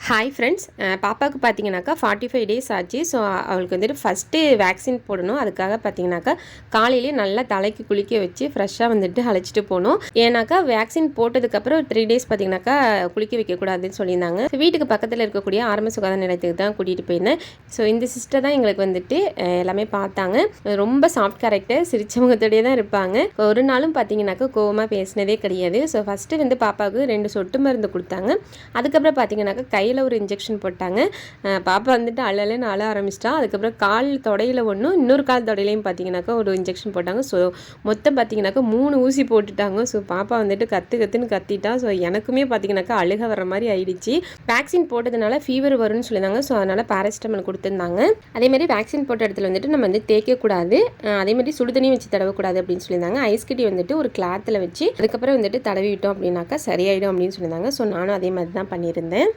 Hi friends, பாப்பாவுக்கு பார்த்தீங்கன்னாக்கா 45 days ஆச்சு. ஸோ அவளுக்கு வந்துட்டு ஃபஸ்ட்டு வேக்சின் போடணும். அதுக்காக பார்த்தீங்கன்னாக்கா காலையிலேயே நல்லா தலைக்கு குளிக்க வச்சு ஃப்ரெஷ்ஷாக வந்துட்டு அழைச்சிட்டு போகணும். ஏன்னாக்கா வேக்சின் போட்டதுக்கப்புறம் 3 டேஸ் பார்த்தீங்கன்னாக்கா குளிக்க வைக்கக்கூடாதுன்னு சொல்லியிருந்தாங்க. வீட்டுக்கு பக்கத்தில் இருக்கக்கூடிய ஆரம்ப சுகாதார நிலையத்துக்கு தான் கூட்டிகிட்டு போயிருந்தேன். ஸோ இந்த சிஸ்டர் தான் எங்களுக்கு வந்துட்டு எல்லாமே பார்த்தாங்க. ரொம்ப சாஃப்ட் கேரக்டர், சிரிச்சவங்கத்தோடயே தான் இருப்பாங்க. ஒரு நாளும் பார்த்தீங்கன்னாக்கா கோவமாக பேசினதே கிடையாது. ஸோ ஃபஸ்ட்டு வந்து பாப்பாவுக்கு 2 சொட்டு மருந்து கொடுத்தாங்க. அதுக்கப்புறம் பார்த்தீங்கன்னாக்கா கையில் ஒரு இன்ஜெக்ஷன் போட்டாங்க. பாப்பா வந்துட்டு அழலன்னு அழ ஆரம்பிச்சிட்டா. அதுக்கப்புறம் கால் தொடையில் ஒன்றும், இன்னொரு கால் தொடையிலையும் பார்த்தீங்கன்னாக்கா ஒரு இன்ஜெக்ஷன் போட்டாங்க. ஸோ மொத்தம் பார்த்தீங்கன்னாக்கா 3 ஊசி போட்டுட்டாங்க. ஸோ பாப்பா வந்துட்டு கத்துன்னு கத்திட்டா. ஸோ எனக்குமே பார்த்தீங்கன்னாக்கா அழுக வர மாதிரி ஆயிடுச்சு. வேக்சின் போட்டதுனால ஃபீவர் வரும்னு சொல்லியிருந்தாங்க. ஸோ அதனால் பேராசிட்டமால் கொடுத்துருந்தாங்க. அதேமாதிரி வேக்சின் போட்ட இடத்துல வந்துட்டு நம்ம வந்து தேய்க்கக்கூடாது, அதேமாதிரி சுடுதண்ணி வச்சு தடவக்கூடாது அப்படின்னு சொல்லியிருந்தாங்க. ஐஸ் கட்டி வந்துட்டு ஒரு கிளாத்தில் வச்சு அதுக்கப்புறம் வந்துட்டு தடவி விட்டோம் அப்படின்னாக்கா சரியாயிடும் அப்படின்னு சொல்லியிருந்தாங்க. ஸோ நானும் அதே மாதிரி தான் பண்ணியிருந்தேன்.